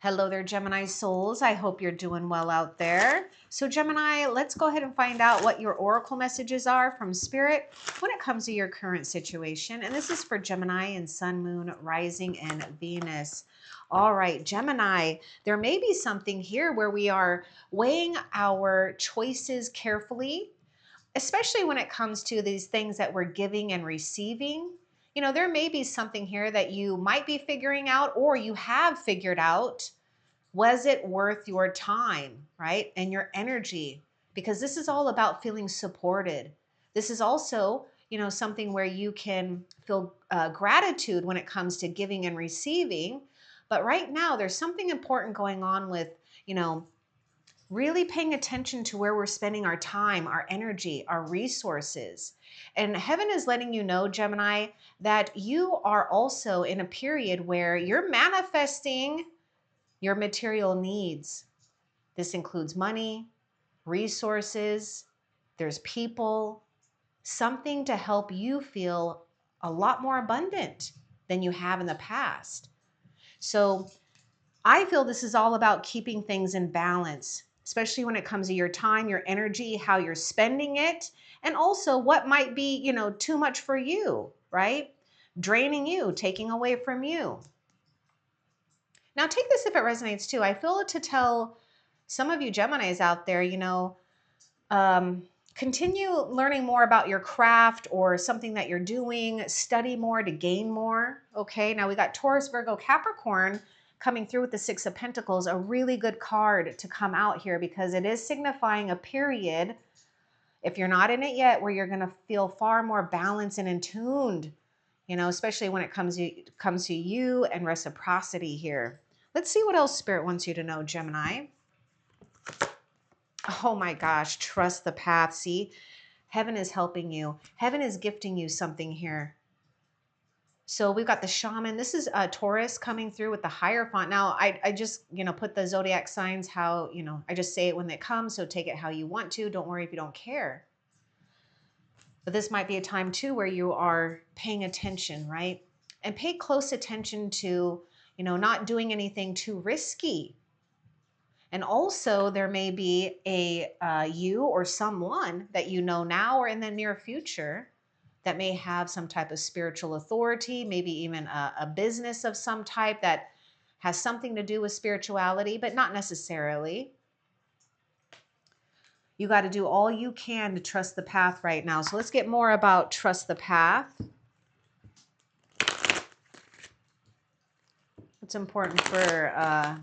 Hello there, Gemini souls. I hope you're doing well out there. So Gemini, let's go ahead and find out what your oracle messages are from Spirit when it comes to your current situation. And this is for Gemini and Sun, Moon, Rising, and Venus. All right, Gemini, there may be something here where we are weighing our choices carefully, especially when it comes to these things that we're giving and receiving. You know, there may be something here that you might be figuring out or you have figured out. Was it worth your time, right? And your energy? Because this is all about feeling supported. This is also, something where you can feel gratitude when it comes to giving and receiving. But right now, there's something important going on with, really paying attention to where we're spending our time, our energy, our resources. And heaven is letting you know, Gemini, that you are also in a period where you're manifesting your material needs. This includes money, resources, there's people, something to help you feel a lot more abundant than you have in the past. So I feel this is all about keeping things in balance, especially when it comes to your time, your energy, how you're spending it, and also what might be, too much for you, right? Draining you, taking away from you. Now take this if it resonates too. I feel to tell some of you Geminis out there, continue learning more about your craft or something that you're doing, study more to gain more. Okay, now we got Taurus, Virgo, Capricorn coming through with the Six of Pentacles, a really good card to come out here because it is signifying a period, if you're not in it yet, where you're going to feel far more balanced and in tuned, especially when it comes to you and reciprocity here. Let's see what else Spirit wants you to know, Gemini. Oh my gosh, trust the path. See, heaven is helping you. Heaven is gifting you something here. So we've got the Shaman. This is Taurus coming through with the Hierophant. Now, I just, put the zodiac signs how, I just say it when they come. So take it how you want to. Don't worry if you don't care. But this might be a time too where you are paying attention, right? And pay close attention to, not doing anything too risky. And also there may be a you or someone that you know now or in the near future that may have some type of spiritual authority, maybe even a business of some type that has something to do with spirituality, but not necessarily. You got to do all you can to trust the path right now. So let's get more about trust the path. It's important for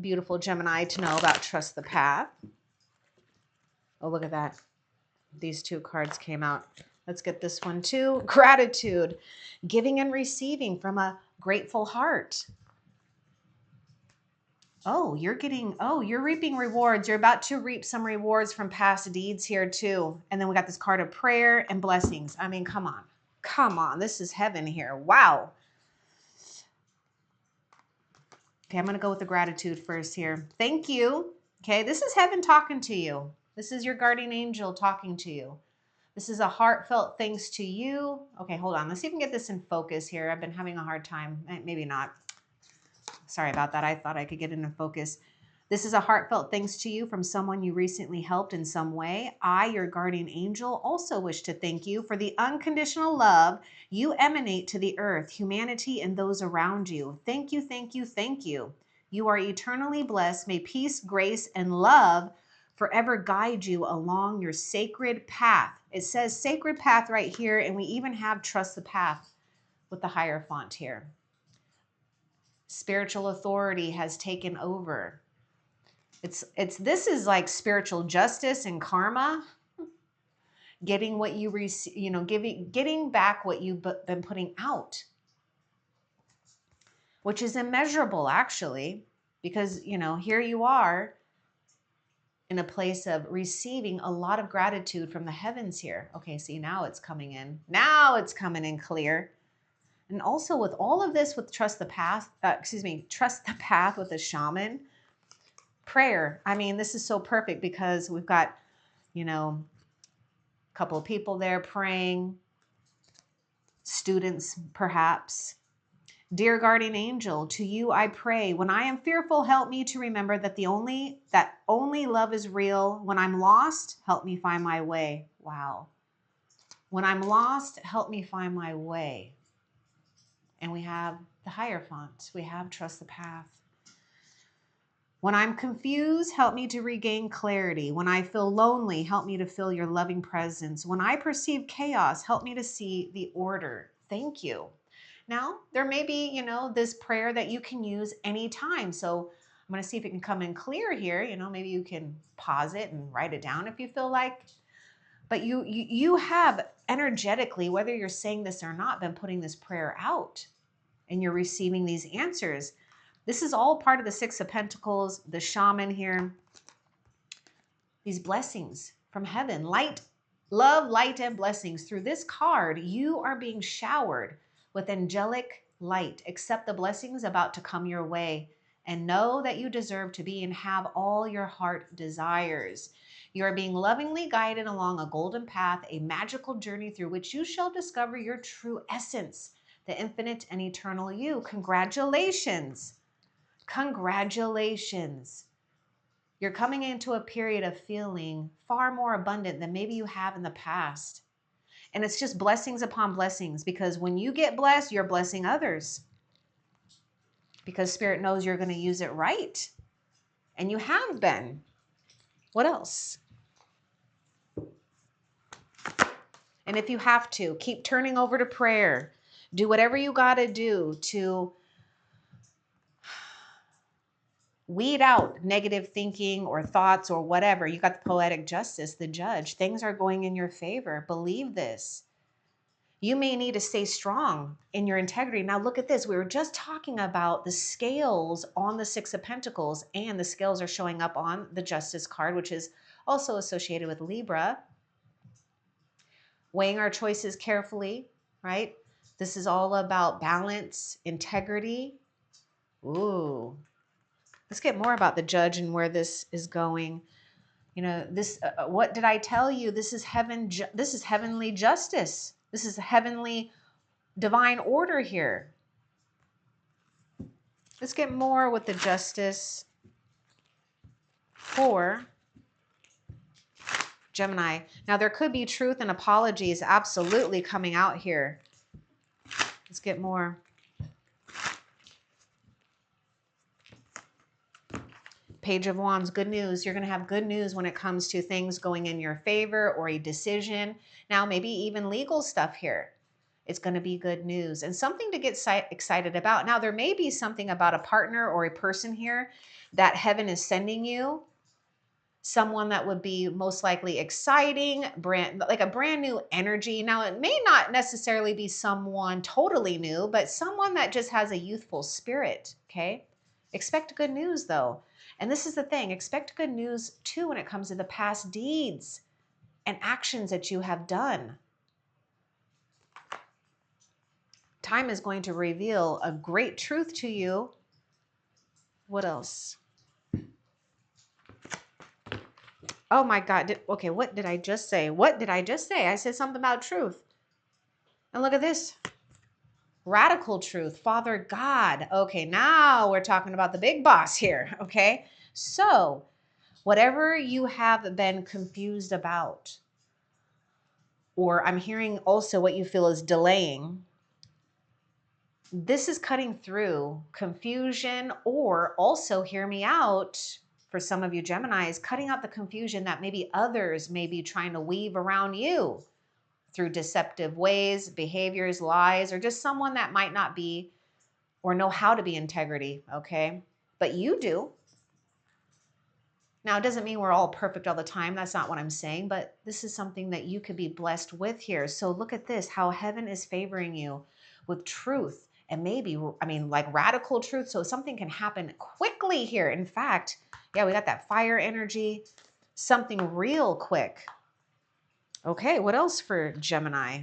beautiful Gemini to know about trust the path. Oh, look at that. These two cards came out. Let's get this one too. Gratitude, giving and receiving from a grateful heart. Oh, you're reaping rewards. You're about to reap some rewards from past deeds here too. And then we got this card of prayer and blessings. I mean, come on. Come on. This is heaven here. Wow. Okay, I'm going to go with the gratitude first here. Thank you. Okay, this is heaven talking to you. This is your guardian angel talking to you. This is a heartfelt thanks to you. Okay, hold on. Let's see if we can get this in focus here. I've been having a hard time. Maybe not. Sorry about that. I thought I could get it in focus. This is a heartfelt thanks to you from someone you recently helped in some way. I, your guardian angel, also wish to thank you for the unconditional love you emanate to the earth, humanity, and those around you. Thank you, thank you, thank you. You are eternally blessed. May peace, grace, and love forever guide you along your sacred path. It says sacred path right here, and we even have trust the path with the Hierophant here. Spiritual authority has taken over. This is like spiritual justice and karma, getting what you receive, getting back what you've been putting out, which is immeasurable actually, because here you are in a place of receiving a lot of gratitude from the heavens here. Okay, see, now it's coming in. Now it's coming in clear. And also with all of this, with trust the path with the Shaman. Prayer. I mean, this is so perfect because we've got, a couple of people there praying, students perhaps, Dear guardian angel, to you I pray. When I am fearful, help me to remember that only love is real. When I'm lost, help me find my way. Wow. When I'm lost, help me find my way. And we have the Hierophant. We have trust the path. When I'm confused, help me to regain clarity. When I feel lonely, help me to feel your loving presence. When I perceive chaos, help me to see the order. Thank you. Now, there may be, this prayer that you can use anytime. So I'm going to see if it can come in clear here. Maybe you can pause it and write it down if you feel like. But you have energetically, whether you're saying this or not, been putting this prayer out and you're receiving these answers. This is all part of the Six of Pentacles, the shaman here. These blessings from heaven, light, love, light, and blessings. Through this card, you are being showered with angelic light. Accept the blessings about to come your way and know that you deserve to be and have all your heart desires. You are being lovingly guided along a golden path, a magical journey through which you shall discover your true essence, the infinite and eternal you. Congratulations. Congratulations. You're coming into a period of feeling far more abundant than maybe you have in the past. And it's just blessings upon blessings, because when you get blessed, you're blessing others. Because Spirit knows you're going to use it right. And you have been. What else? And if you have to, keep turning over to prayer. Do whatever you got to do to weed out negative thinking or thoughts or whatever. You got the poetic justice, the judge. Things are going in your favor. Believe this. You may need to stay strong in your integrity. Now look at this. We were just talking about the scales on the Six of Pentacles, and the scales are showing up on the Justice card, which is also associated with Libra. Weighing our choices carefully, right? This is all about balance, integrity. Ooh. Let's get more about the judge and where this is going. This, what did I tell you? This is heaven. This is heavenly justice. This is heavenly divine order here. Let's get more with the justice for Gemini. Now, there could be truth and apologies absolutely coming out here. Let's get more. Page of Wands, good news. You're going to have good news when it comes to things going in your favor or a decision. Now, maybe even legal stuff here. It's going to be good news and something to get excited about. Now, there may be something about a partner or a person here that heaven is sending you. Someone that would be most likely exciting, like a brand new energy. Now, it may not necessarily be someone totally new, but someone that just has a youthful spirit, okay? Expect good news, though. And this is the thing, expect good news, too, when it comes to the past deeds and actions that you have done. Time is going to reveal a great truth to you. What else? Oh my God. Okay, what did I just say? What did I just say? I said something about truth. And look at this. Radical truth. Father God. Okay, now we're talking about the big boss here. Okay, so whatever you have been confused about, or I'm hearing also what you feel is delaying, this is cutting through confusion, or also, hear me out, for some of you Geminis, cutting out the confusion that maybe others may be trying to weave around you through deceptive ways, behaviors, lies, or just someone that might not be or know how to be integrity, okay? But you do. Now, it doesn't mean we're all perfect all the time. That's not what I'm saying, but this is something that you could be blessed with here. So look at this, how heaven is favoring you with truth, and maybe, like radical truth. So something can happen quickly here. In fact, yeah, we got that fire energy, something real quick. Okay, what else for Gemini?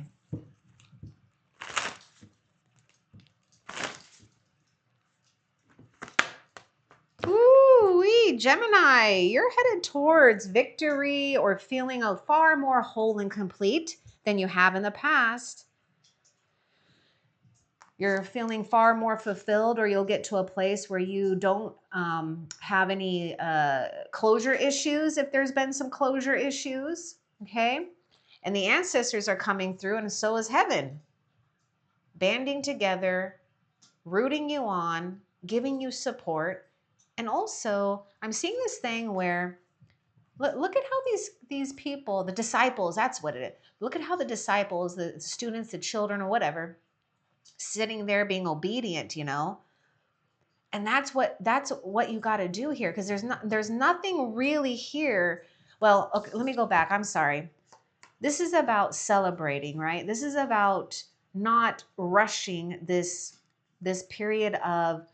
Ooh-wee, Gemini, you're headed towards victory or feeling a far more whole and complete than you have in the past. You're feeling far more fulfilled, or you'll get to a place where you don't have any closure issues, if there's been some closure issues, okay? And the ancestors are coming through, and so is heaven, banding together, rooting you on, giving you support. And also, I'm seeing this thing where, look at how these people, the disciples, that's what it is. Look at how the disciples, the students, the children, or whatever, sitting there being obedient, you know. And that's what you got to do here, because there's nothing really here. Well, okay, let me go back. I'm sorry. This is about celebrating, right? This is about not rushing this period of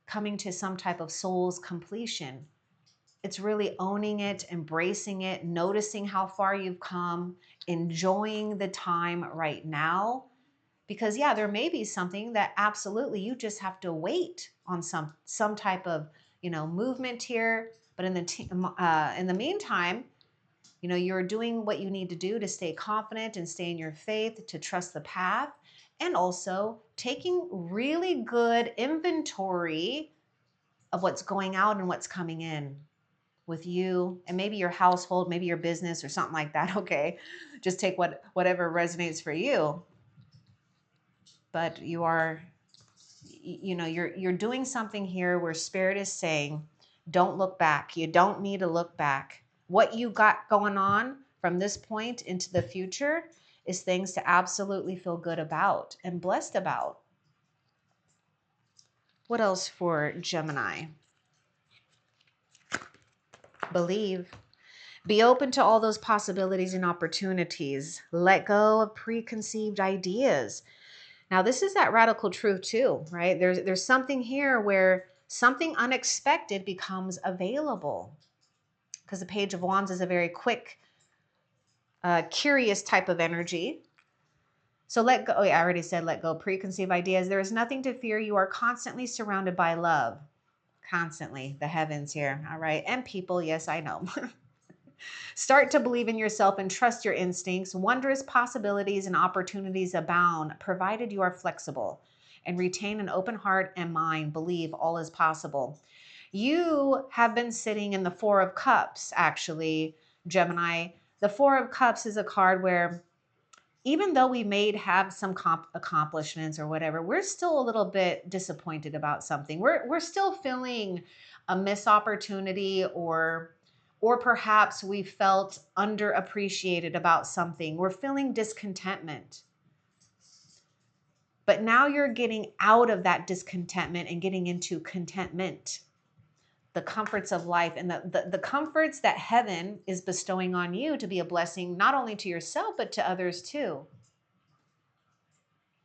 coming to some type of soul's completion. It's really owning it, embracing it, noticing how far you've come, enjoying the time right now. Because yeah, there may be something that absolutely you just have to wait on some type of, you know, movement here. But in the meantime, you know, you're doing what you need to do to stay confident and stay in your faith, to trust the path, and also taking really good inventory of what's going out and what's coming in with you and maybe your household, maybe your business or something like that. Okay. Just take whatever resonates for you. But you are, you know, you're doing something here where spirit is saying, don't look back. You don't need to look back. What you got going on from this point into the future is things to absolutely feel good about and blessed about. What else for Gemini? Believe. Be open to all those possibilities and opportunities. Let go of preconceived ideas. Now, this is that radical truth too, right? There's something here where something unexpected becomes available, because the Page of Wands is a very quick, curious type of energy. So let go. Oh, yeah, I already said let go. Preconceived ideas. There is nothing to fear. You are constantly surrounded by love. Constantly. The heavens here. All right. And people. Yes, I know. Start to believe in yourself and trust your instincts. Wondrous possibilities and opportunities abound, provided you are flexible and retain an open heart and mind. Believe all is possible. You have been sitting in the Four of Cups, actually, Gemini. The Four of Cups is a card where even though we may have some accomplishments or whatever, we're still a little bit disappointed about something. We're still feeling a missed opportunity, or perhaps we felt underappreciated about something. We're feeling discontentment. But now you're getting out of that discontentment and getting into contentment, the comforts of life, and the comforts that heaven is bestowing on you to be a blessing, not only to yourself, but to others too.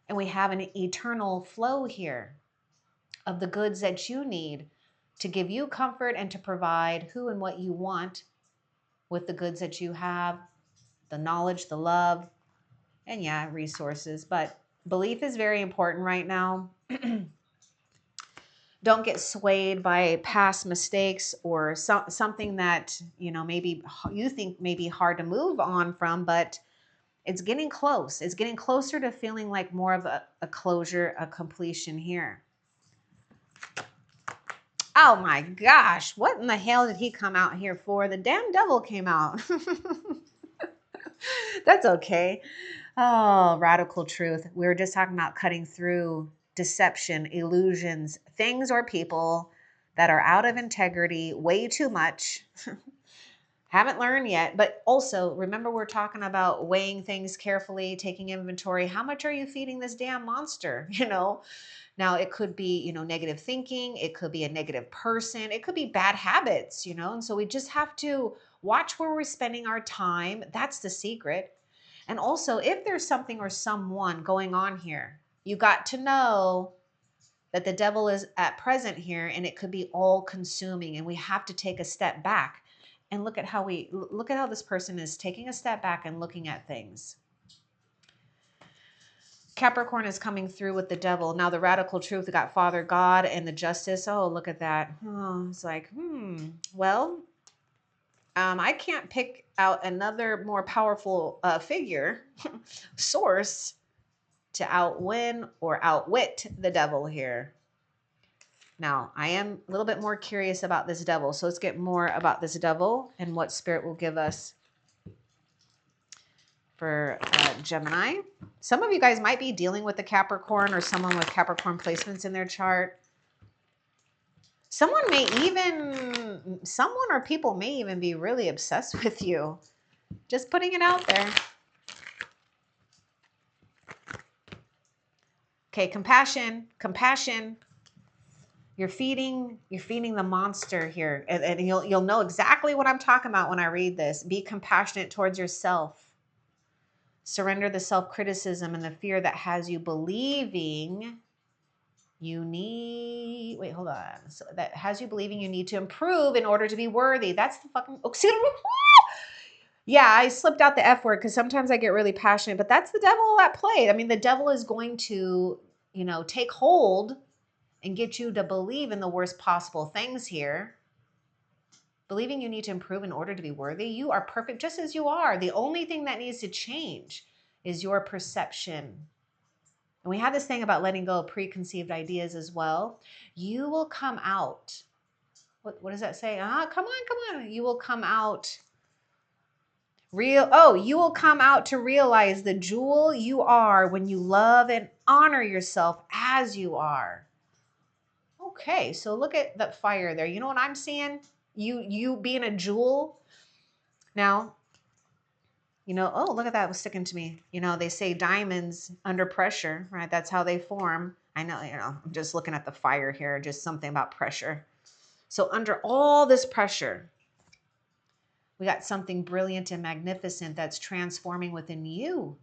And we have an eternal flow here of the goods that you need to give you comfort and to provide who and what you want with the goods that you have, the knowledge, the love, and yeah, resources. But belief is very important right now. Don't get swayed by past mistakes or something that, you know, maybe you think may be hard to move on from, but it's getting close. It's getting closer to feeling like more of a closure, a completion here. Oh my gosh, what in the hell did he come out here for? The damn devil came out. That's okay. Oh, radical truth. We were just talking about cutting through deception, illusions, things or people that are out of integrity way too much. Haven't learned yet, but also remember, we're talking about weighing things carefully, taking inventory. How much are you feeding this damn monster? You know, now it could be, you know, negative thinking. It could be a negative person. It could be bad habits, you know, and so we just have to watch where we're spending our time. That's the secret. And also, if there's something or someone going on here, you got to know that the devil is at present here, and it could be all consuming, and we have to take a step back and look at how this person is taking a step back and looking at things. Capricorn is coming through with the devil. Now the radical truth, we got Father God and the justice. Oh, look at that. Oh, it's like, well, I can't pick out another more powerful figure, source, to outwin or outwit the devil here. Now, I am a little bit more curious about this devil. So let's get more about this devil and what spirit will give us for Gemini. Some of you guys might be dealing with the Capricorn or someone with Capricorn placements in their chart. Someone or people may even be really obsessed with you. Just putting it out there. Okay, compassion. You're feeding the monster here. And you'll know exactly what I'm talking about when I read this. Be compassionate towards yourself. Surrender the self-criticism and the fear that has you believing you need, wait, hold on. So that has you believing you need to improve in order to be worthy. That's the fucking, yeah, I slipped out the F word because sometimes I get really passionate, but that's the devil at play. I mean, the devil is going to, take hold and get you to believe in the worst possible things here. Believing you need to improve in order to be worthy. You are perfect just as you are. The only thing that needs to change is your perception. And we have this thing about letting go of preconceived ideas as well. You will come out. What does that say? Come on. You will come out you will come out to realize the jewel you are when you love and honor yourself as you are. Okay, so look at that fire there. You know what I'm seeing? You being a jewel. Now, oh, look at that, it was sticking to me. They say diamonds under pressure, right? That's how they form. I know, I'm just looking at the fire here, just something about pressure. So under all this pressure, we got something brilliant and magnificent that's transforming within you.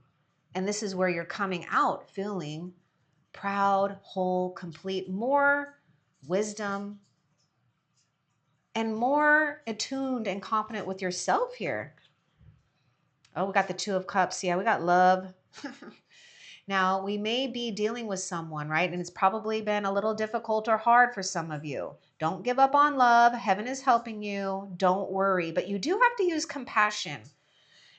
And this is where you're coming out feeling proud, whole, complete, more wisdom, and more attuned and confident with yourself here. Oh, we got the Two of Cups. Yeah, we got love. Now, we may be dealing with someone, right? And it's probably been a little difficult or hard for some of you. Don't give up on love. Heaven is helping you. Don't worry. But you do have to use compassion.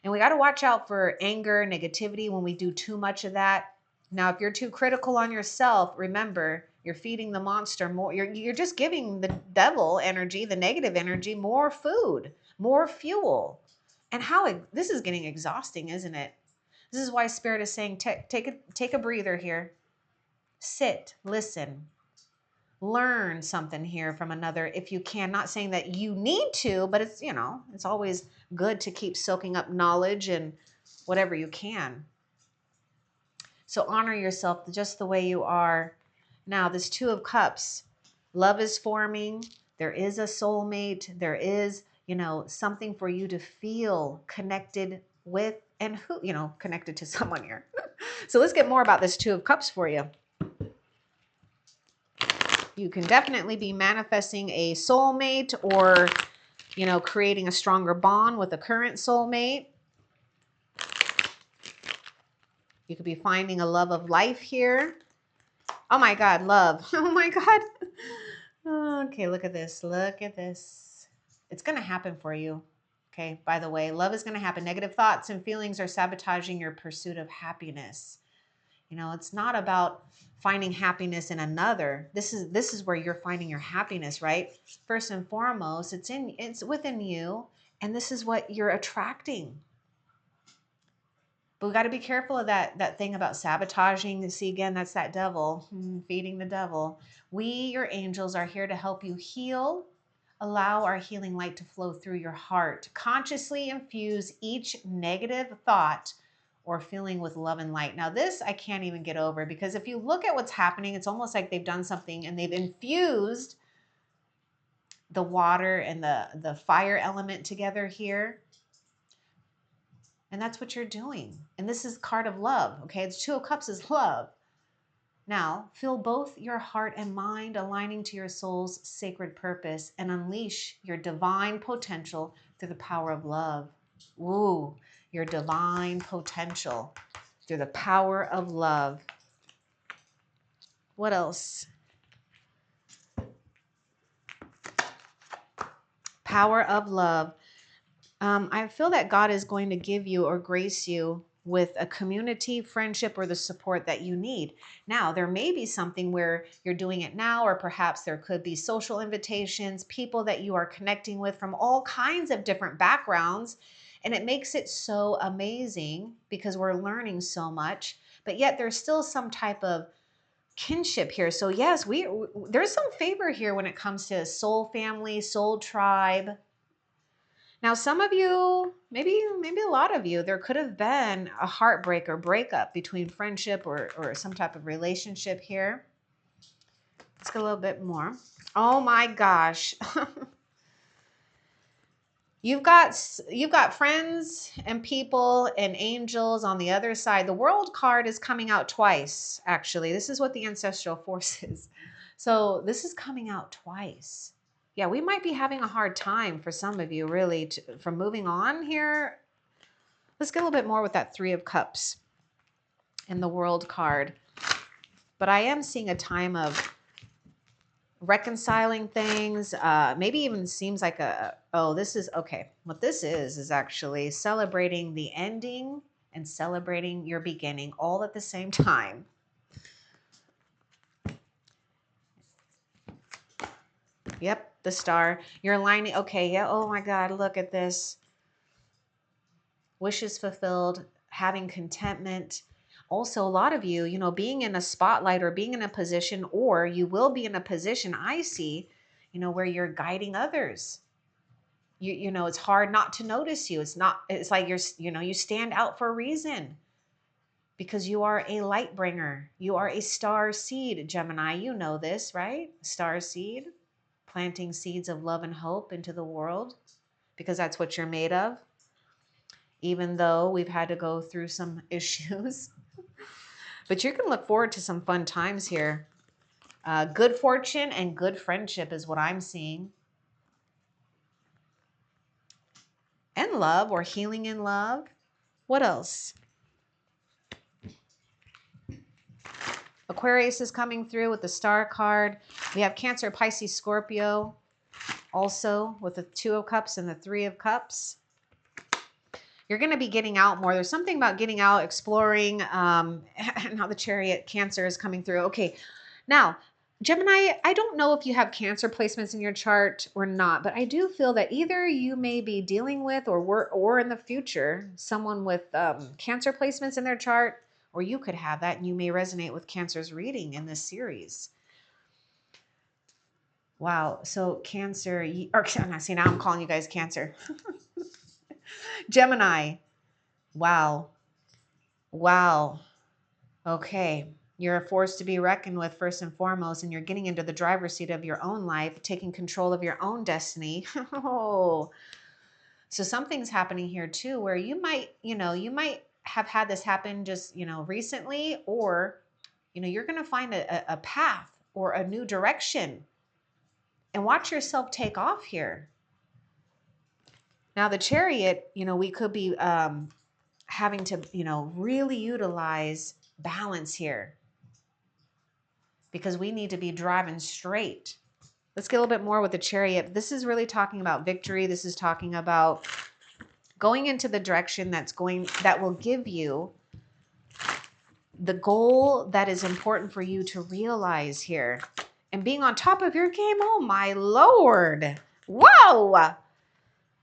And we got to watch out for anger, negativity when we do too much of that. Now, if you're too critical on yourself, remember, you're feeding the monster more. You're just giving the devil energy, the negative energy, more food, more fuel. And this is getting exhausting, isn't it? This is why Spirit is saying, take a breather here. Sit, listen, learn something here from another if you can. Not saying that you need to, but it's always good to keep soaking up knowledge and whatever you can. So honor yourself just the way you are. Now, this Two of Cups, love is forming. There is a soulmate. There is, something for you to feel connected with and connected to someone here. So let's get more about this Two of Cups for you. You can definitely be manifesting a soulmate or, creating a stronger bond with a current soulmate. You could be finding a love of life here. Oh my God, love. Oh my God. Okay, look at this. Look at this. It's going to happen for you. Okay, by the way, love is going to happen. Negative thoughts and feelings are sabotaging your pursuit of happiness. It's not about finding happiness in another. This is where you're finding your happiness, right? First and foremost, it's within you, and this is what you're attracting. But we got to be careful of that thing about sabotaging. See, again, that's that devil, feeding the devil. We, your angels, are here to help you heal. Allow our healing light to flow through your heart. Consciously infuse each negative thought or feeling with love and light. Now, this I can't even get over, because if you look at what's happening, it's almost like they've done something and they've infused the water and the fire element together here. And that's what you're doing. And this is card of love, okay? The Two of Cups is love. Now, feel both your heart and mind aligning to your soul's sacred purpose and unleash your divine potential through the power of love. Ooh, your divine potential through the power of love. What else? Power of love. I feel that God is going to give you or grace you with a community, friendship, or the support that you need. Now, there may be something where you're doing it now, or perhaps there could be social invitations, people that you are connecting with from all kinds of different backgrounds. And it makes it so amazing because we're learning so much, but yet there's still some type of kinship here. So yes, there's some favor here when it comes to soul family, soul tribe. Now, some of you, maybe a lot of you, there could have been a heartbreak or breakup between friendship or some type of relationship here. Let's go a little bit more. Oh my gosh. You've got friends and people and angels on the other side. The World card is coming out twice, actually. This is what the ancestral force is. So this is coming out twice. Yeah, we might be having a hard time for some of you, really, from moving on here. Let's get a little bit more with that Three of Cups and the World card. But I am seeing a time of reconciling things. Maybe even seems like this is, okay. What this is actually celebrating the ending and celebrating your beginning all at the same time. Yep, the star. You're aligning. Okay, yeah. Oh my God, look at this. Wishes fulfilled, having contentment. Also, a lot of you, being in a spotlight or being in a position, or you will be in a position, I see, where you're guiding others. It's hard not to notice you. It's like you stand out for a reason because you are a light bringer. You are a star seed, Gemini. You know this, right? Star seed, planting seeds of love and hope into the world because that's what you're made of. Even though we've had to go through some issues. But you can look forward to some fun times here. Good fortune and good friendship is what I'm seeing. And love, or healing in love. What else? Aquarius is coming through with the star card. We have Cancer, Pisces, Scorpio. Also with the Two of Cups and the Three of Cups. You're going to be getting out more. There's something about getting out, exploring. Now the Chariot, Cancer is coming through. Okay, now Gemini, I don't know if you have Cancer placements in your chart or not, but I do feel that either you may be dealing with or in the future, someone with Cancer placements in their chart, or you could have that and you may resonate with Cancer's reading in this series. Wow. So Cancer, or see, now I'm calling you guys Cancer. Gemini. Wow. Wow. Okay. You're a force to be reckoned with first and foremost, and you're getting into the driver's seat of your own life, taking control of your own destiny. Oh, so something's happening here too, where you might have had this happen just, recently, or, you're going to find a path or a new direction and watch yourself take off here. Now the Chariot, we could be having to, really utilize balance here because we need to be driving straight. Let's get a little bit more with the Chariot. This is really talking about victory. This is talking about going into the direction that will give you the goal that is important for you to realize here, and being on top of your game. Oh my Lord. Whoa.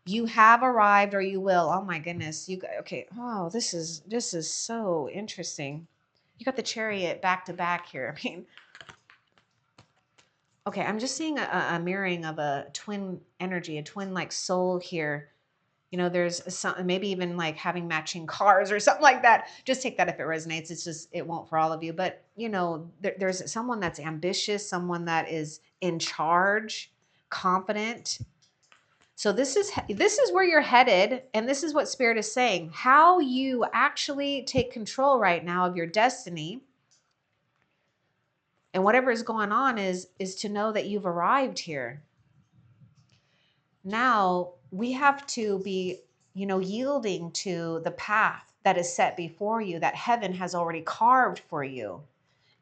You have arrived, or you will. Oh my goodness. Okay. Oh, this is so interesting. You got the Chariot back to back here. I mean, okay, I'm just seeing a mirroring of a twin energy, a twin like soul here. There's some, maybe even like having matching cars or something like that. Just take that if it resonates. It's just, it won't for all of you. But, there's someone that's ambitious, someone that is in charge, confident. So this is where you're headed, and this is what Spirit is saying. How you actually take control right now of your destiny and whatever is going on is to know that you've arrived here. Now we have to be, yielding to the path that is set before you, that heaven has already carved for you,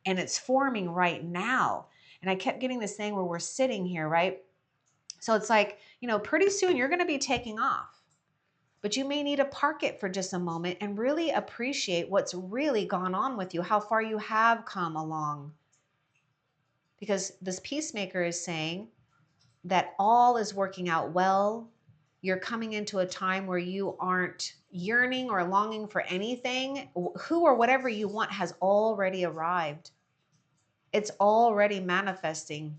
and it's forming right now. And I kept getting this thing where we're sitting here, right? So it's like, pretty soon you're going to be taking off. But you may need to park it for just a moment and really appreciate what's really gone on with you, how far you have come along. Because this peacemaker is saying that all is working out well. You're coming into a time where you aren't yearning or longing for anything. Who or whatever you want has already arrived. It's already manifesting.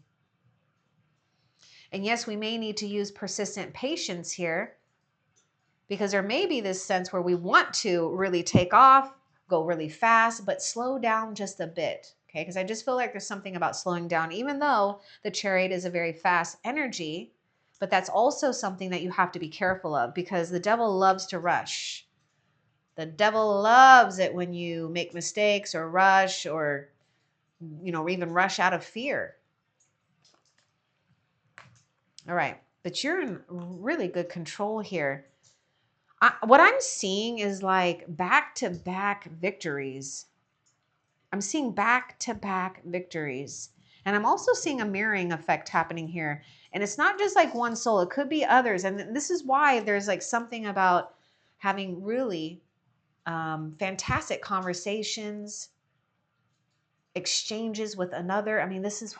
And yes, we may need to use persistent patience here, because there may be this sense where we want to really take off, go really fast, but slow down just a bit. Okay, because I just feel like there's something about slowing down, even though the Chariot is a very fast energy, but that's also something that you have to be careful of, because the devil loves to rush. The devil loves it when you make mistakes or rush, or, or even rush out of fear. All right, but you're in really good control here. What I'm seeing is like back-to-back victories. I'm seeing back-to-back victories. And I'm also seeing a mirroring effect happening here. And it's not just like one soul, it could be others. And this is why there's like something about having really fantastic conversations, exchanges with another. I mean, this is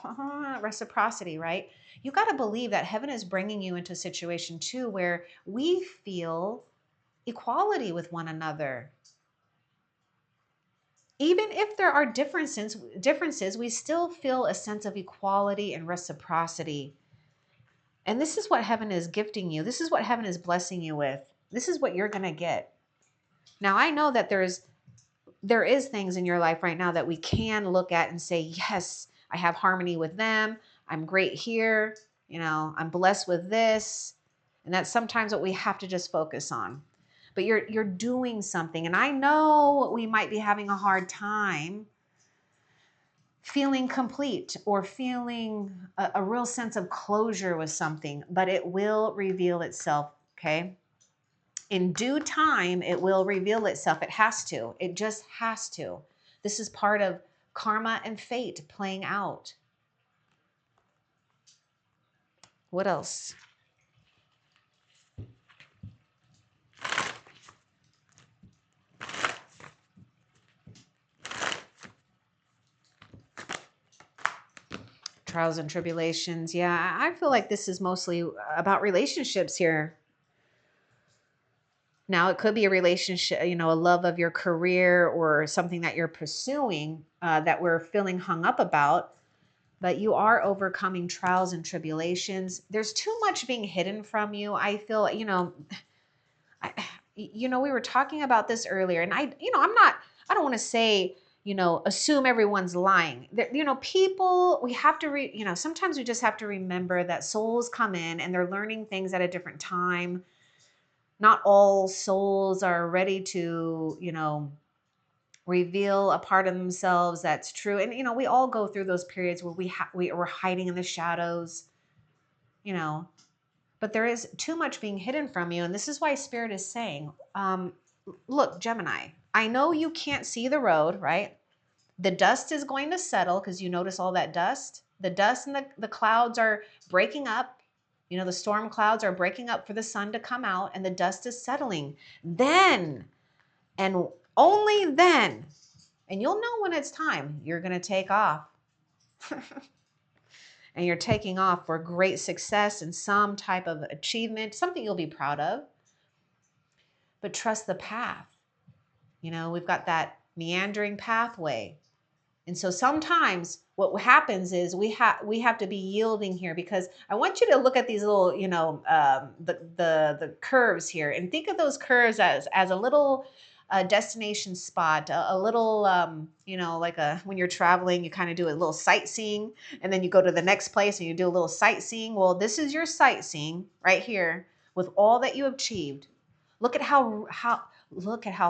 reciprocity, right? You got to believe that heaven is bringing you into a situation too where we feel equality with one another. Even if there are differences, we still feel a sense of equality and reciprocity. And this is what heaven is gifting you. This is what heaven is blessing you with. This is what you're going to get. Now, I know that there is things in your life right now that we can look at and say, yes, I have harmony with them. I'm great here. I'm blessed with this. And that's sometimes what we have to just focus on. But you're doing something. And I know we might be having a hard time feeling complete or feeling a real sense of closure with something, but it will reveal itself, okay? In due time, it will reveal itself. It has to. It just has to. This is part of karma and fate playing out. What else? Trials and tribulations. Yeah, I feel like this is mostly about relationships here. Now, it could be a relationship, a love of your career or something that you're pursuing that we're feeling hung up about. But you are overcoming trials and tribulations. There's too much being hidden from you. I feel, we were talking about this earlier, and I don't want to say, assume everyone's lying. People, we have to, sometimes we just have to remember that souls come in and they're learning things at a different time. Not all souls are ready to, reveal a part of themselves that's true. And, we all go through those periods where we're hiding in the shadows, but there is too much being hidden from you. And this is why Spirit is saying, look, Gemini, I know you can't see the road, right? The dust is going to settle, because you notice all that dust. The dust and the clouds are breaking up. The storm clouds are breaking up for the sun to come out, and the dust is settling. Then, and only then, and you'll know when it's time, you're going to take off. And you're taking off for great success and some type of achievement, something you'll be proud of. But trust the path. We've got that meandering pathway. And so sometimes what happens is we have to be yielding here, because I want you to look at these little, the curves here, and think of those curves as a little destination spot, a little, like when you're traveling, you kind of do a little sightseeing, and then you go to the next place and you do a little sightseeing. Well, this is your sightseeing right here with all that you have achieved. Look at how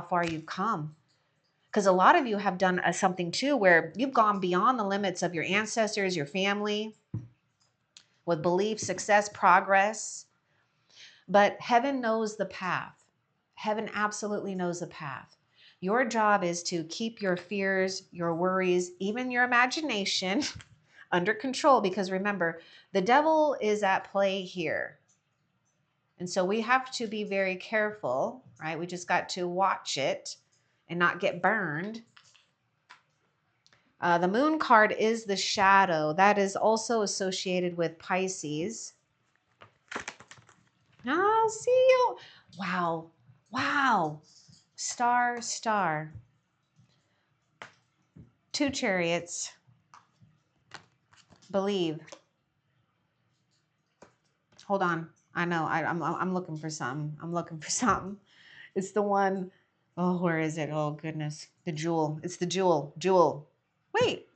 far you've come. Because a lot of you have done something too where you've gone beyond the limits of your ancestors, your family, with belief, success, progress. But heaven knows the path. Heaven absolutely knows the path. Your job is to keep your fears, your worries, even your imagination under control. Because remember, the devil is at play here. And so we have to be very careful, right? We just got to watch it and not get burned. The moon card is the shadow. That is also associated with Pisces. Oh, see you. Wow. Wow. Star, star. 2 chariots. Believe. Hold on. I know. I'm looking for something. I'm looking for something. It's the one. Oh, where is it? Oh, goodness. The jewel. It's the jewel. Jewel. Wait.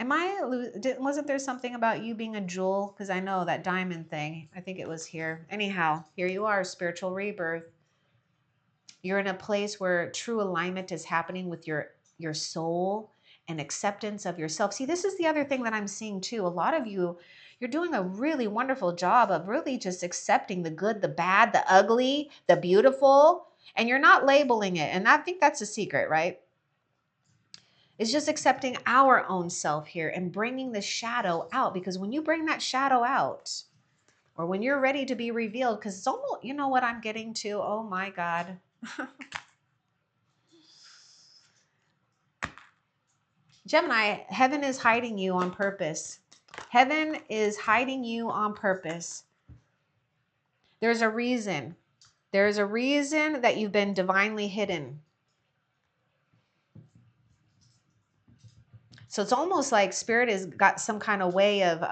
Wasn't there something about you being a jewel? Because I know that diamond thing. I think it was here. Anyhow, here you are, spiritual rebirth. You're in a place where true alignment is happening with your soul and acceptance of yourself. See, this is the other thing that I'm seeing too. A lot of you, you're doing a really wonderful job of really just accepting the good, the bad, the ugly, the beautiful, and you're not labeling it. And I think that's a secret, right? It's just accepting our own self here and bringing the shadow out. Because when you bring that shadow out, or when you're ready to be revealed, because it's almost, you know what I'm getting to? Oh my God. Gemini, heaven is hiding you on purpose. Heaven is hiding you on purpose. There's a reason. There is a reason that you've been divinely hidden. So it's almost like Spirit has got some kind of way of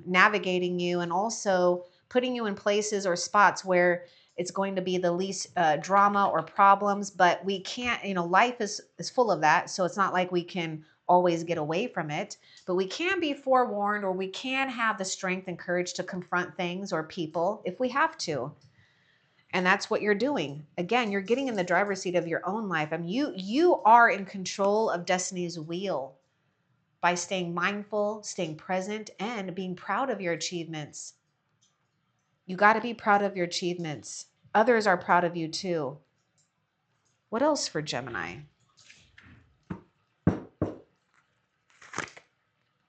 navigating you and also putting you in places or spots where it's going to be the least drama or problems. But we can't, life is full of that. So it's not like we can always get away from it. But we can be forewarned, or we can have the strength and courage to confront things or people if we have to. And that's what you're doing. Again, you're getting in the driver's seat of your own life. I mean, you are in control of destiny's wheel by staying mindful, staying present, and being proud of your achievements. You got to be proud of your achievements. Others are proud of you too. What else for Gemini?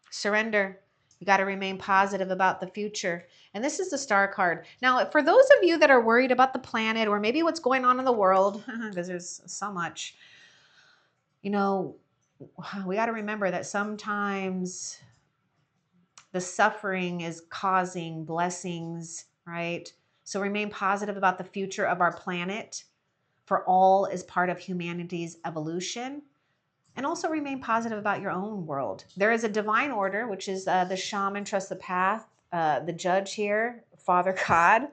Surrender. You got to remain positive about the future. And this is the star card. Now, for those of you that are worried about the planet or maybe what's going on in the world, because there's so much, we got to remember that sometimes the suffering is causing blessings, right? So remain positive about the future of our planet, for all is part of humanity's evolution. And also remain positive about your own world. There is a divine order, which is the shaman, trust the path, the judge here, Father God.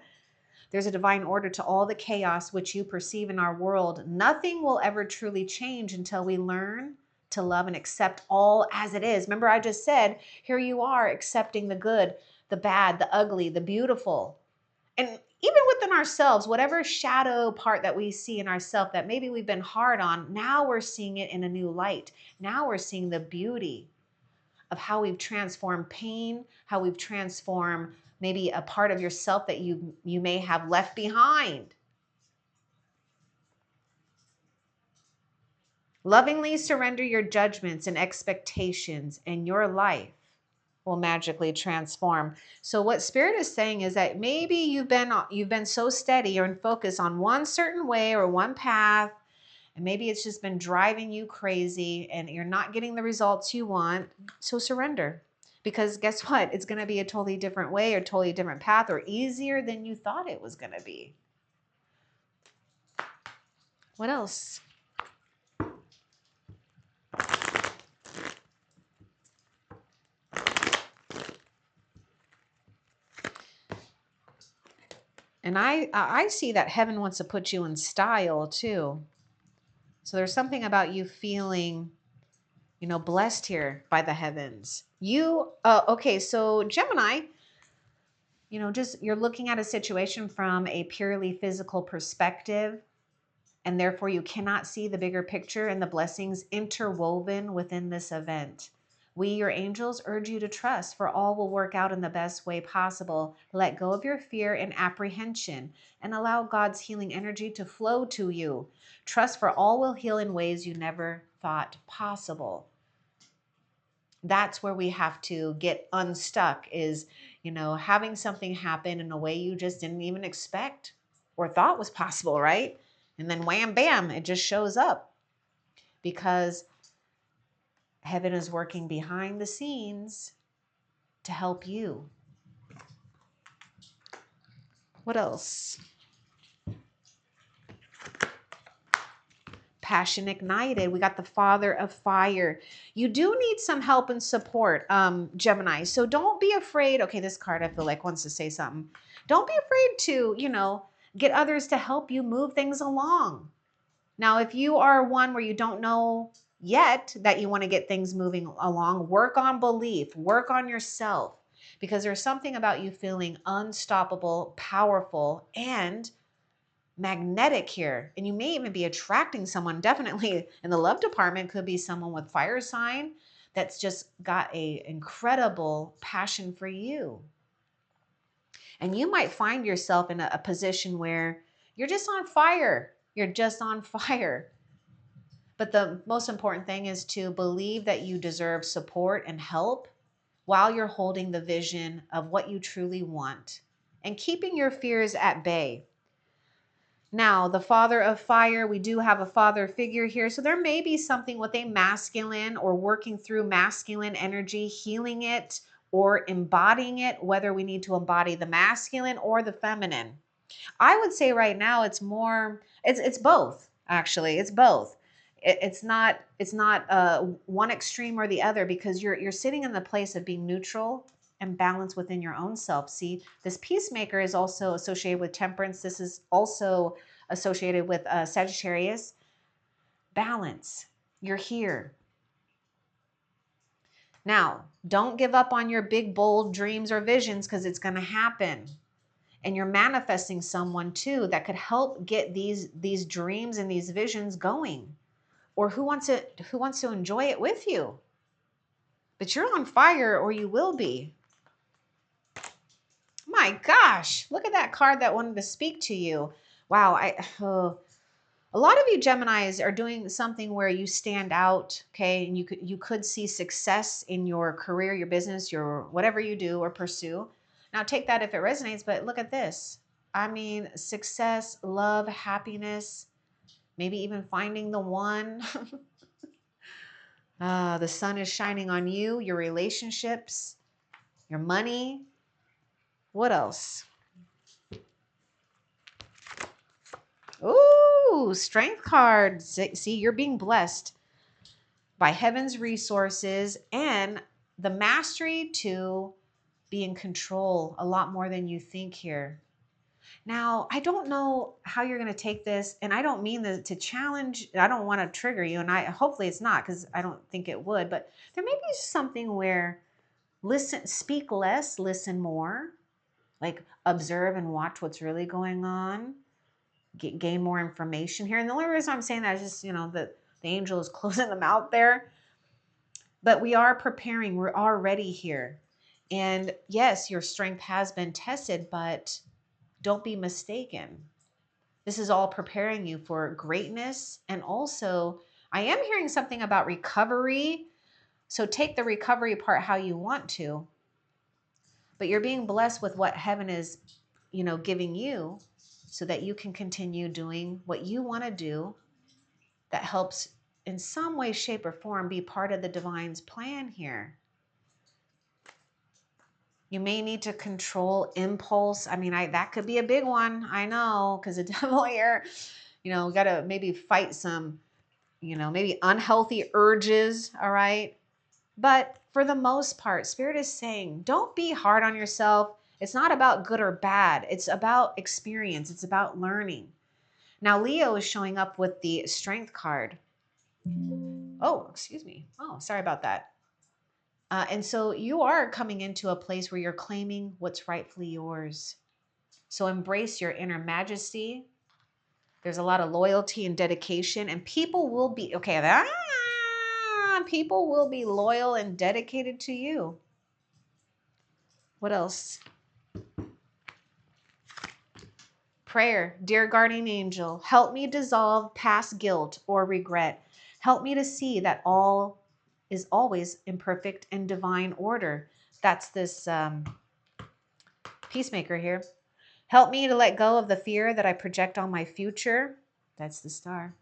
There's a divine order to all the chaos which you perceive in our world. Nothing will ever truly change until we learn to love and accept all as it is. Remember, I just said, here you are accepting the good, the bad, the ugly, the beautiful. And even within ourselves, whatever shadow part that we see in ourselves that maybe we've been hard on, now we're seeing it in a new light. Now we're seeing the beauty of how we've transformed pain, how we've transformed maybe a part of yourself that you may have left behind. Lovingly surrender your judgments and expectations, and your life will magically transform. So what Spirit is saying is that maybe you've been so steady or in focus on one certain way or one path, and maybe it's just been driving you crazy and you're not getting the results you want. So surrender. Because guess what? It's going to be a totally different way or totally different path, or easier than you thought it was going to be. What else? And I see that heaven wants to put you in style too. So there's something about you feeling, blessed here by the heavens. Okay, so Gemini, just you're looking at a situation from a purely physical perspective, and therefore you cannot see the bigger picture and the blessings interwoven within this event. We, your angels, urge you to trust, for all will work out in the best way possible. Let go of your fear and apprehension and allow God's healing energy to flow to you. Trust, for all will heal in ways you never thought possible. That's where we have to get unstuck, is, you know, having something happen in a way you just didn't even expect or thought was possible, right? And then wham, bam, it just shows up because heaven is working behind the scenes to help you. What else? Passion ignited. We got the father of fire. You do need some help and support, Gemini. So don't be afraid. Okay, this card I feel like wants to say something. Don't be afraid to, you know, get others to help you move things along. Now, if you are one where you don't know yet that you want to get things moving along, work on belief, work on yourself, because there's something about you feeling unstoppable, powerful, and magnetic here. And you may even be attracting someone, definitely in the love department, could be someone with fire sign that's just got a incredible passion for you. And you might find yourself in a position where you're just on fire. You're just on fire. But the most important thing is to believe that you deserve support and help while you're holding the vision of what you truly want and keeping your fears at bay. Now, the father of fire, we do have a father figure here. So there may be something with a masculine or working through masculine energy, healing it or embodying it, whether we need to embody the masculine or the feminine. I would say right now it's more, it's both, actually. It's both. It's not one extreme or the other, because you're sitting in the place of being neutral and balanced within your own self. See, this peacemaker is also associated with temperance. This is also associated with Sagittarius. Balance. You're here. Now, don't give up on your big, bold dreams or visions, because it's going to happen. And you're manifesting someone too that could help get these dreams and these visions going. Or who wants to enjoy it with you? But you're on fire, or you will be. My gosh, look at that card that wanted to speak to you. Wow, a lot of you Geminis are doing something where you stand out, okay? And you could see success in your career, your business, your whatever you do or pursue. Now take that if it resonates, but look at this. I mean, success, love, happiness, maybe even finding the one. The sun is shining on you, your relationships, your money. What else? Ooh, strength card. See, you're being blessed by heaven's resources and the mastery to be in control a lot more than you think here. Now, I don't know how you're going to take this, and I don't mean to challenge. I don't want to trigger you, and hopefully it's not, because I don't think it would, but there may be something where speak less, listen more, like observe and watch what's really going on, gain more information here. And the only reason I'm saying that is just, that the angel is closing them out there. But we are preparing. We're already here. And yes, your strength has been tested, but don't be mistaken. This is all preparing you for greatness. And also, I am hearing something about recovery. So take the recovery part how you want to. But you're being blessed with what heaven is, giving you, so that you can continue doing what you want to do that helps in some way, shape, or form be part of the divine's plan here. You may need to control impulse. I mean, that could be a big one. I know, because the devil here, we got to maybe fight some, maybe unhealthy urges. All right. But for the most part, Spirit is saying, don't be hard on yourself. It's not about good or bad. It's about experience. It's about learning. Now, Leo is showing up with the Strength card. Oh, excuse me. Oh, sorry about that. And so you are coming into a place where you're claiming what's rightfully yours. So embrace your inner majesty. There's a lot of loyalty and dedication, and people will be, people will be loyal and dedicated to you. What else? Prayer. Dear guardian angel, help me dissolve past guilt or regret. Help me to see that all is always in perfect and divine order. That's this Peacemaker here. Help me to let go of the fear that I project on my future. That's the Star.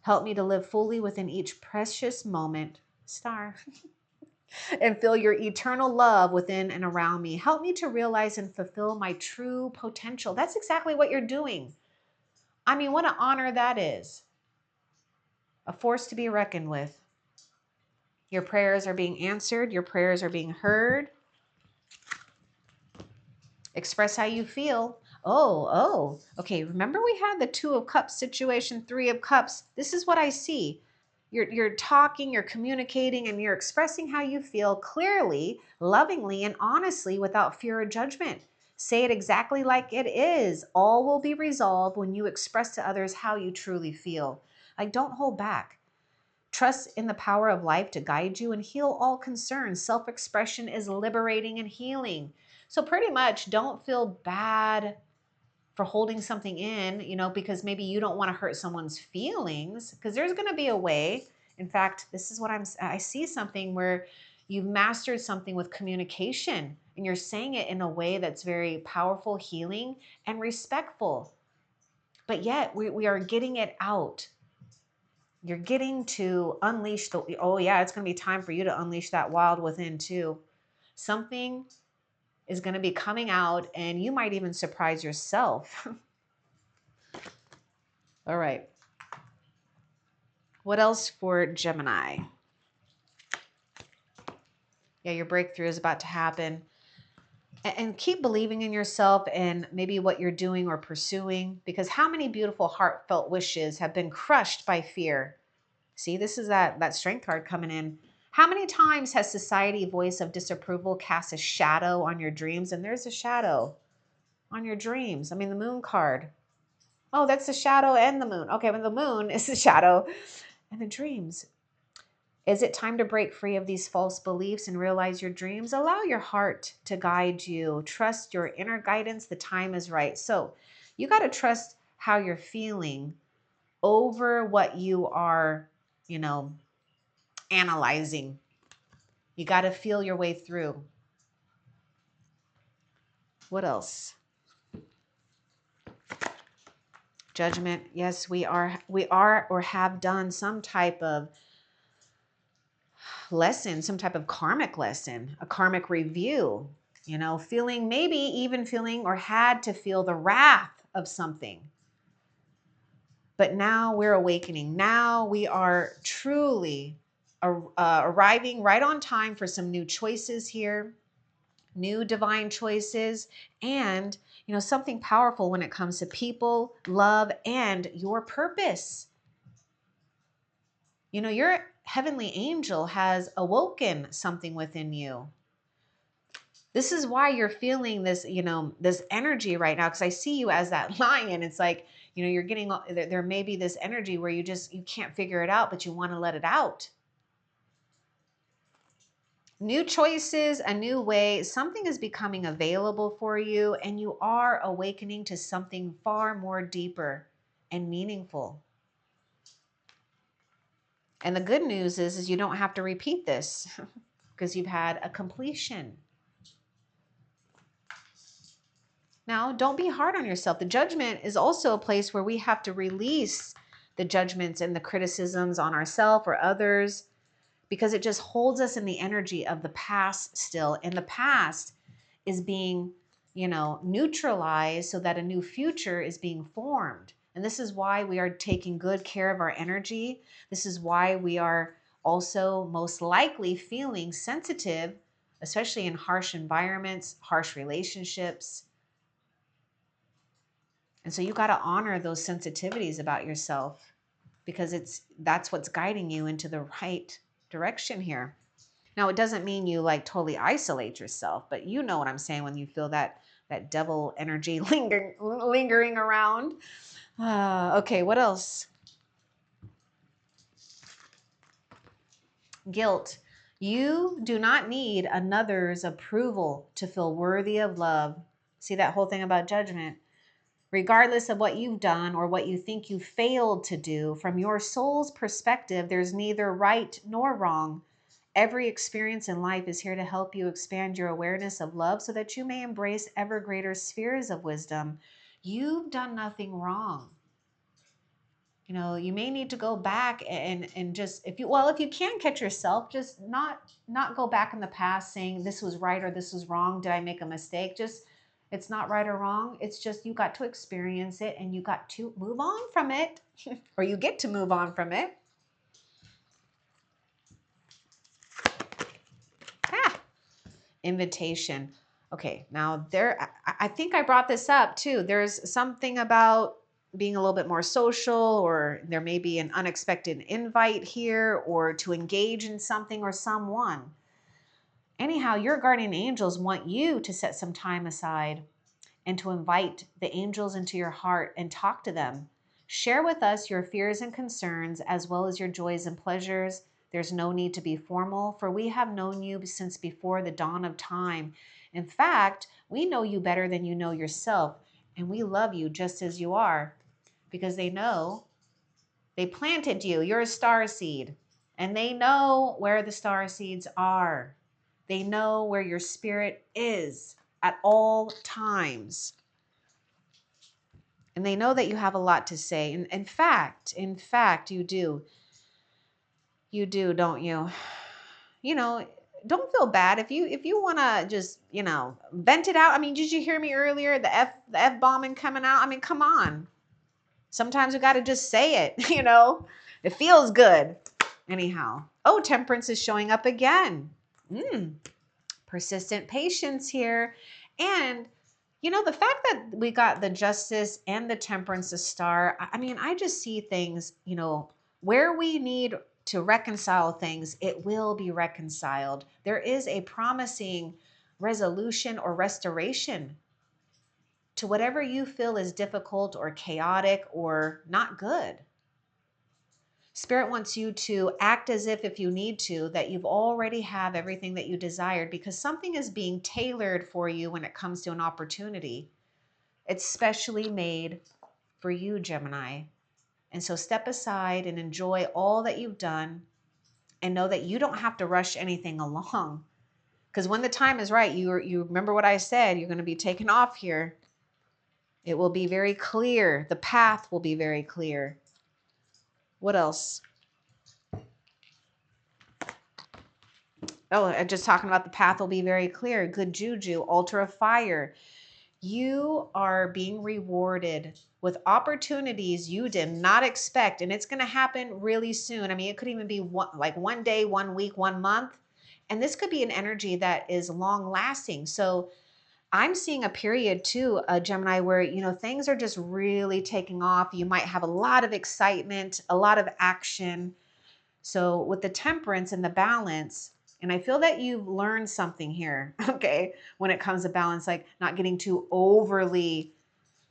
Help me to live fully within each precious moment. Star. And feel your eternal love within and around me. Help me to realize and fulfill my true potential. That's exactly what you're doing. I mean, what an honor that is. A force to be reckoned with. Your prayers are being answered. Your prayers are being heard. Express how you feel. Okay. Remember we had the Two of Cups situation, Three of Cups. This is what I see. You're talking, you're communicating, and you're expressing how you feel clearly, lovingly, and honestly without fear or judgment. Say it exactly like it is. All will be resolved when you express to others how you truly feel. Like, don't hold back. Trust in the power of life to guide you and heal all concerns. Self-expression is liberating and healing. So pretty much don't feel bad for holding something in, because maybe you don't want to hurt someone's feelings, because there's going to be a way. In fact, this is what I see something where you've mastered something with communication and you're saying it in a way that's very powerful, healing, and respectful. But yet we are getting it out. You're getting to unleash oh yeah, it's going to be time for you to unleash that wild within too. Something is going to be coming out and you might even surprise yourself. All right. What else for Gemini? Yeah, your breakthrough is about to happen. And keep believing in yourself and maybe what you're doing or pursuing, because how many beautiful heartfelt wishes have been crushed by fear? See, this is that strength card coming in. How many times has society voice of disapproval cast a shadow on your dreams? And there's a shadow on your dreams. I mean, the moon card. Oh, that's the shadow and the moon. Okay, but the moon is the shadow and the dreams. Is it time to break free of these false beliefs and realize your dreams? Allow your heart to guide you. Trust your inner guidance. The time is right. So you got to trust how you're feeling over what you are, analyzing. You got to feel your way through. What else? Judgment. Yes, we are or have done some type of lesson, some type of karmic lesson, a karmic review, maybe even feeling or had to feel the wrath of something. But now we're awakening. Now we are truly arriving right on time for some new choices here, new divine choices, and something powerful when it comes to people, love, and your purpose. Your heavenly angel has awoken something within you. This is why you're feeling this, this energy right now, because I see you as that lion. It's like, you're getting, there may be this energy where you can't figure it out, but you want to let it out. New choices, a new way, something is becoming available for you, and you are awakening to something far more deeper and meaningful. And the good news is you don't have to repeat this because you've had a completion. Now, don't be hard on yourself. The judgment is also a place where we have to release the judgments and the criticisms on ourselves or others, because it just holds us in the energy of the past still. And the past is being, neutralized so that a new future is being formed. And this is why we are taking good care of our energy. This is why we are also most likely feeling sensitive, especially in harsh environments, harsh relationships. And so you got to honor those sensitivities about yourself, because that's what's guiding you into the right direction here. Now, it doesn't mean you totally isolate yourself, but you know what I'm saying when you feel that devil energy lingering around. Okay, what else? Guilt. You do not need another's approval to feel worthy of love. See that whole thing about judgment? Regardless of what you've done or what you think you failed to do, from your soul's perspective, there's neither right nor wrong. Every experience in life is here to help you expand your awareness of love so that you may embrace ever greater spheres of wisdom. You've done nothing wrong. You know, you may need to go back and just, if you can catch yourself, just not go back in the past saying this was right or this was wrong. Did I make a mistake? Just, it's not right or wrong. It's just you got to experience it and you got to move on from it, or you get to move on from it. Ah, invitation. Okay, now I think I brought this up too. There's something about being a little bit more social, or there may be an unexpected invite here, or to engage in something or someone. Anyhow, your guardian angels want you to set some time aside and to invite the angels into your heart and talk to them. Share with us your fears and concerns, as well as your joys and pleasures. There's no need to be formal, for we have known you since before the dawn of time. In fact, we know you better than you know yourself, and we love you just as you are, because they know they planted you. You're a star seed, and they know where the star seeds are. They know where your spirit is at all times. And they know that you have a lot to say. And in fact, you do. You do, don't you? You know, don't feel bad if you want to just, vent it out. I mean, did you hear me earlier? The F bombing coming out. I mean, come on. Sometimes we got to just say it, It feels good. Anyhow. Oh, temperance is showing up again. Persistent patience here. And the fact that we got the justice and the temperance a star, I mean, I just see things, where we need to reconcile things, it will be reconciled. There is a promising resolution or restoration to whatever you feel is difficult or chaotic or not good. Spirit wants you to act as if you need to, that you've already have everything that you desired, because something is being tailored for you when it comes to an opportunity. It's specially made for you, Gemini. And so step aside and enjoy all that you've done, and know that you don't have to rush anything along. Because when the time is right, you remember what I said, you're going to be taken off here. It will be very clear. The path will be very clear. What else? Oh, just talking about the path will be very clear. Good juju, altar of fire. You are being rewarded with opportunities you did not expect, and it's going to happen really soon. I mean, it could even be one day, 1 week, 1 month, and this could be an energy that is long lasting. So I'm seeing a period too, Gemini, where things are just really taking off. You might have a lot of excitement, a lot of action. So with the temperance and the balance, and I feel that you've learned something here, okay, when it comes to balance, like not getting too overly,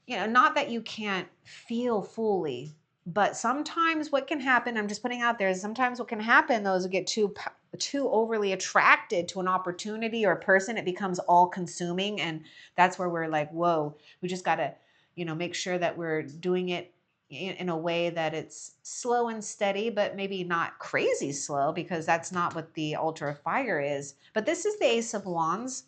not that you can't feel fully, but sometimes what can happen, I'm just putting out there, sometimes what can happen, those who get too overly attracted to an opportunity or a person, it becomes all consuming. And that's where we're like, whoa, we just got to, make sure that we're doing it in a way that it's slow and steady, but maybe not crazy slow, because that's not what the altar of fire is. But this is the Ace of Wands.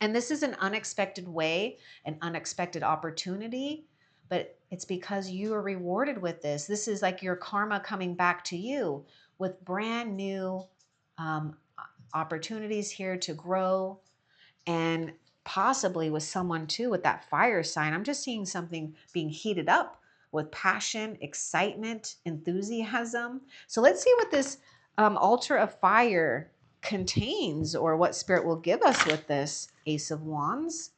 And this is an unexpected way, an unexpected opportunity, but it's because you are rewarded with this. This is like your karma coming back to you with brand new opportunities here to grow, and possibly with someone too with that fire sign. I'm just seeing something being heated up with passion, excitement, enthusiasm. So let's see what this altar of fire contains, or what spirit will give us with this Ace of Wands.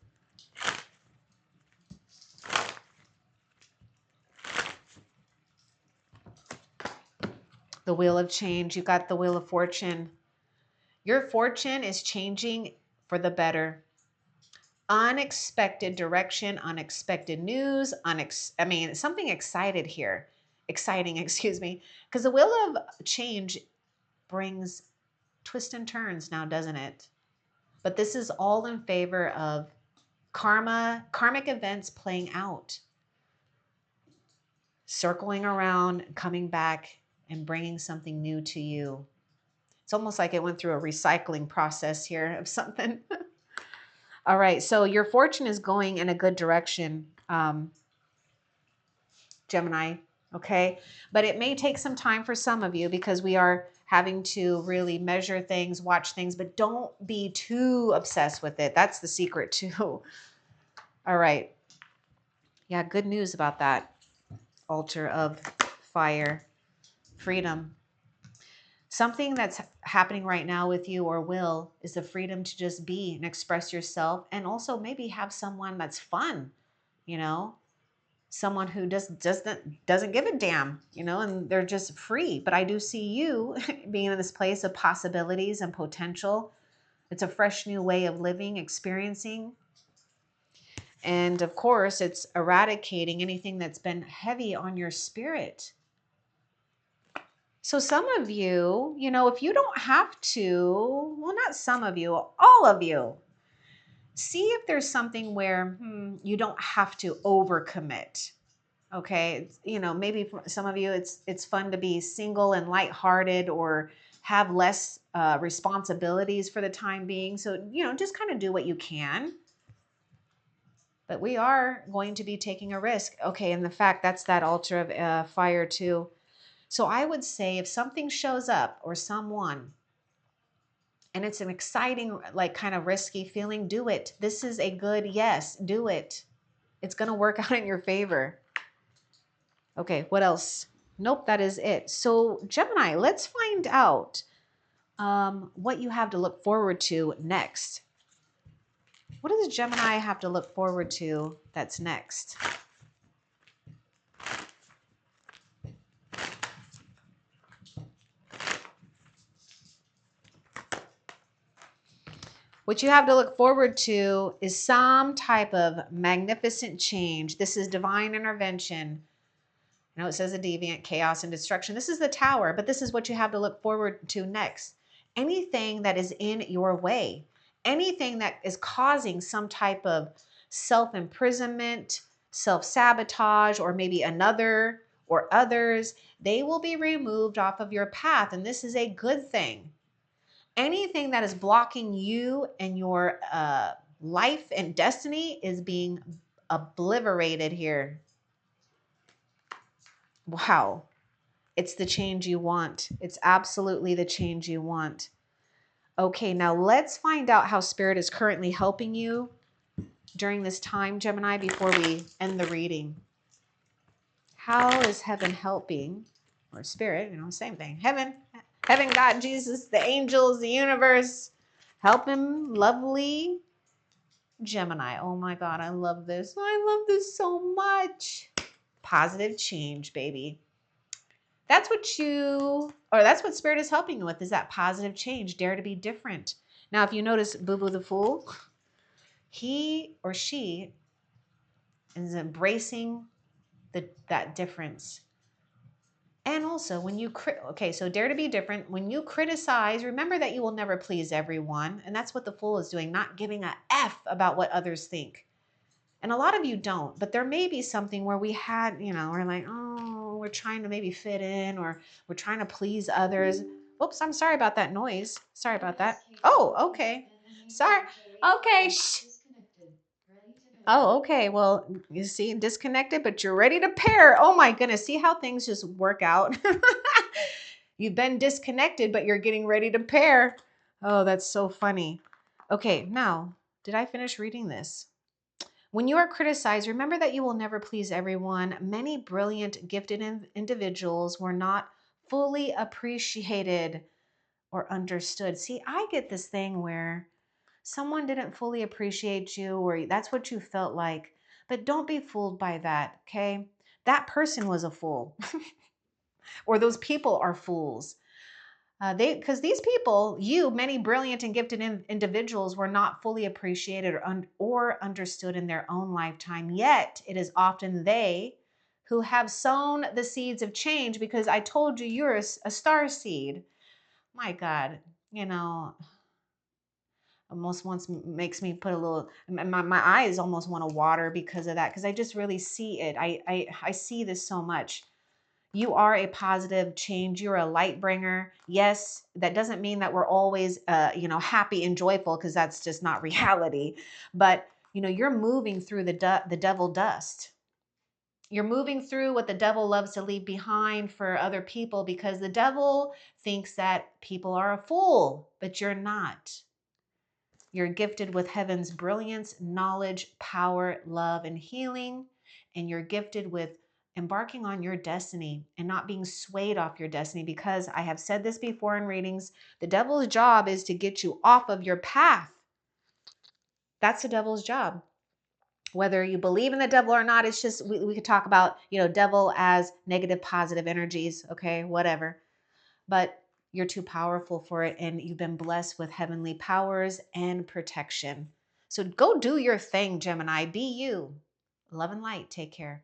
The Wheel of Change. You got the Wheel of Fortune. Your fortune is changing for the better. Unexpected direction, unexpected news, something exciting, excuse me. Because the Wheel of Change brings twists and turns now, doesn't it? But this is all in favor of karmic events playing out, circling around, coming back, and bringing something new to you. It's almost like it went through a recycling process here of something. All right, so your fortune is going in a good direction, Gemini, okay? But it may take some time for some of you because we are having to really measure things, watch things, but don't be too obsessed with it. That's the secret too. All right. Yeah, good news about that. Altar of fire, freedom. Something that's happening right now with you or will is the freedom to just be and express yourself, and also maybe have someone that's fun, you know, someone who just doesn't give a damn, you know, and they're just free. But I do see you being in this place of possibilities and potential. It's a fresh new way of living, experiencing. And of course, it's eradicating anything that's been heavy on your spirit. So some of you, you know, if you don't have to, well, not some of you, all of you, see if there's something where you don't have to overcommit. Okay, you know, maybe for some of you, it's fun to be single and lighthearted, or have less responsibilities for the time being. So, you know, just kind of do what you can. But we are going to be taking a risk. Okay, and the fact that's that altar of fire too. So I would say if something shows up or someone, and it's an exciting, like kind of risky feeling, do it. This is a good yes, do it. It's going to work out in your favor. Okay, what else? Nope, that is it. So Gemini, let's find out what you have to look forward to next. What does Gemini have to look forward to that's next? What you have to look forward to is some type of magnificent change. This is divine intervention. I know it says a deviant, chaos, and destruction. This is the tower, but this is what you have to look forward to next. Anything that is in your way, anything that is causing some type of self-imprisonment, self-sabotage, or maybe another or others, they will be removed off of your path. And this is a good thing. Anything that is blocking you and your life and destiny is being obliterated here. Wow. It's the change you want. It's absolutely the change you want. Okay, now let's find out how Spirit is currently helping you during this time, Gemini, before we end the reading. How is heaven helping, or Spirit, you know, same thing. Heaven, God, Jesus, the angels, the universe, helping lovely Gemini. Oh my God, I love this. I love this so much. Positive change, baby. That's what Spirit is helping you with, is that positive change. Dare to be different. Now, if you notice Boo Boo the Fool, he or she is embracing that difference. And also when you, okay, so dare to be different. When you criticize, remember that you will never please everyone. And that's what the Fool is doing, not giving a F about what others think. And a lot of you don't, but there may be something where we had, you know, we're like, oh, we're trying to maybe fit in, or we're trying to please others. Oops, I'm sorry about that noise. Sorry about that. Oh, okay. Sorry. Okay. Shh. Oh, okay. Well, you see, disconnected, but you're ready to pair. Oh my goodness. See how things just work out? You've been disconnected, but you're getting ready to pair. Oh, that's so funny. Okay, now, did I finish reading this? When you are criticized, remember that you will never please everyone. Many brilliant, gifted individuals were not fully appreciated or understood. See, I get this thing where someone didn't fully appreciate you, or that's what you felt like. But don't be fooled by that, okay? That person was a fool, or those people are fools. Because these people, many brilliant and gifted individuals, were not fully appreciated or understood in their own lifetime. Yet it is often they who have sown the seeds of change, because I told you you're a star seed. My God, you know, almost once makes me put a little, my eyes almost want to water because of that, because I just really see it. I see this so much. You are a positive change. You're a light bringer. Yes, that doesn't mean that we're always, happy and joyful, because that's just not reality. But, you're moving through the devil dust. You're moving through what the devil loves to leave behind for other people, because the devil thinks that people are a fool, but you're not. You're gifted with heaven's brilliance, knowledge, power, love, and healing. And you're gifted with embarking on your destiny and not being swayed off your destiny, because I have said this before in readings, the devil's job is to get you off of your path. That's the devil's job. Whether you believe in the devil or not, it's just, we could talk about, devil as negative, positive energies, okay, whatever. But you're too powerful for it, and you've been blessed with heavenly powers and protection. So go do your thing, Gemini. Be you. Love and light. Take care.